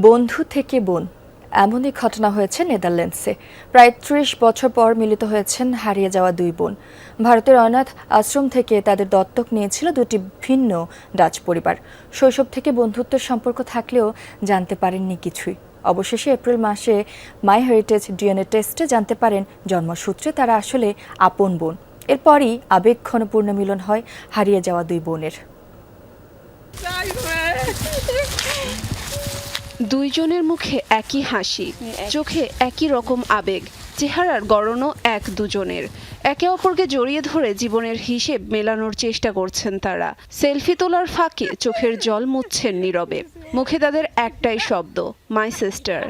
বন্ধু থেকে বোন এমনই ঘটনা হয়েছে নেদারল্যান্ডসে। প্রায় ৩০ বছর পর মিলিত হয়েছেন হারিয়ে যাওয়া দুই বোন। ভারতের অনাথ আশ্রম থেকে তাদের দত্তক নিয়েছিল দুটি ভিন্ন ডাচ পরিবার। শৈশব থেকে বন্ধুত্বের সম্পর্ক থাকলেও জানতে পারেননি কিছুই। অবশেষে এপ্রিল মাসে মাই হেরিটেজ ডিএনএ টেস্টে জানতে পারেন জন্মসূত্রে তারা আসলে আপন বোন। এরপরই আবেগঘন পুনর্মিলন হয় হারিয়ে যাওয়া দুই বোনের। দুইজনের মুখে একই হাসি, চোখে একই রকম আবেগ, চেহারার গড়নও এক দুজনের। একে অপরকে জড়িয়ে ধরে জীবনের হিসেব মেলানোর চেষ্টা করছেন তারা। সেলফি তোলার ফাঁকে চোখের জল মুছছেন নীরবে। মুখে তাদের একটাই শব্দ, মাই সিস্টার।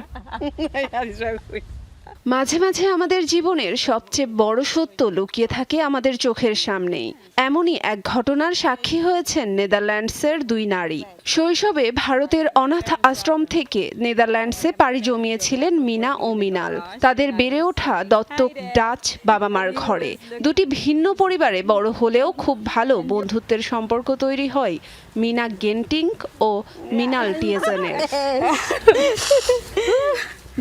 মাঝে মাঝে আমাদের জীবনের সবচেয়ে বড় সত্য লুকিয়ে থাকে আমাদের চোখের সামনেই। এমনই এক ঘটনার সাক্ষী হয়েছেন নেদারল্যান্ডসের দুই নারী। শৈশবে ভারতের অনাথ আশ্রম থেকে নেদারল্যান্ডসে পাড়ি জমিয়েছিলেন মিনা ও মিনাল। তাদের বেড়ে ওঠা দত্তক ডাচ বাবা মার ঘরে। দুটি ভিন্ন পরিবারে বড় হলেও খুব ভালো বন্ধুত্বের সম্পর্ক তৈরি হয় মিনা গেন্টিঙ্ক ও মিনাল টিয়েজেনের।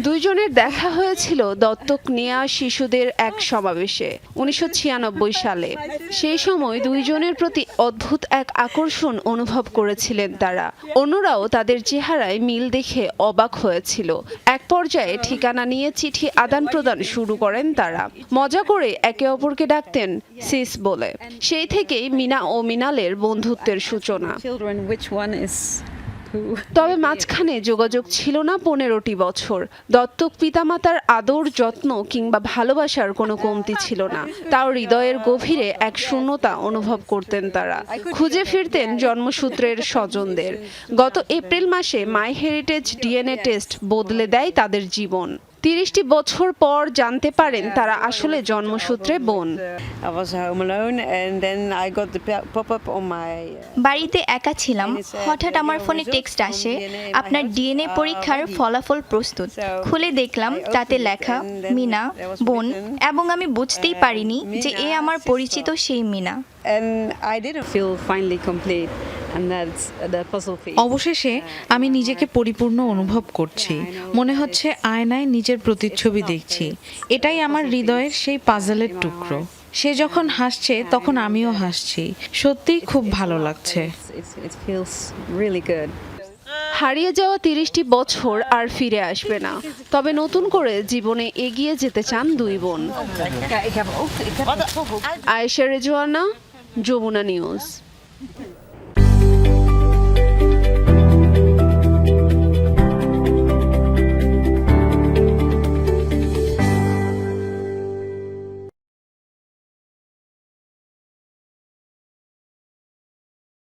দুইজনের দেখা হয়েছিল দত্তক নেয়া শিশুদের এক সমাবেশে ১৯৯৬ সালে। সেই সময় দুইজনের প্রতি অদ্ভুত এক আকর্ষণ অনুভব করেছিলেন তারা। অন্যরাও তাদের চেহারায় মিল দেখে অবাক হয়েছিল। এক পর্যায়ে ঠিকানা নিয়ে চিঠি আদান প্রদান শুরু করেন তারা। মজা করে একে অপরকে ডাকতেন সিস বলে। সেই থেকেই মিনা ও মিনালের বন্ধুত্বের সূচনা। তবে মাঝখানে যোগাযোগ ছিল না ১৫টি বছর। দত্তক পিতামাতার আদর, যত্ন কিংবা ভালোবাসার কোনো কমতি ছিল না। তাও হৃদয়ের গভীরে এক শূন্যতা অনুভব করতেন তারা। খুঁজে ফিরতেন জন্মসূত্রের স্বজনদের। গত এপ্রিল মাসে মাই হেরিটেজ ডিএনএ টেস্ট বদলে দেয় তাদের জীবন। ৩০টি বছর পর জানতে পারেন তারা আসলে জন্মসূত্রে বোন। বাড়িতে একা ছিলাম, হঠাৎ আমার ফোনে টেক্সট আসে, আপনার ডিএনএ পরীক্ষার ফলাফল প্রস্তুত। খুলে দেখলাম তাতে লেখা মিনা বোন, এবং আমি বুঝতেই পারিনি যে এ আমার পরিচিত সেই মিনা। অবশেষে আমি নিজেকে পরিপূর্ণ অনুভব করছি। মনে হচ্ছে আয়নায় নিজের প্রতিচ্ছবি দেখছি। এটাই আমার হৃদয়ের সেই পাজলের টুকরো। সে যখন হাসছে তখন আমিও হাসছি। সত্যিই খুব ভালো লাগছে। হারিয়ে যাওয়া ৩০টি বছর আর ফিরে আসবে না। তবে নতুন করে জীবনে এগিয়ে যেতে চান দুই বোন। আয়েশা রেজওয়ানা, যমুনা নিউজ।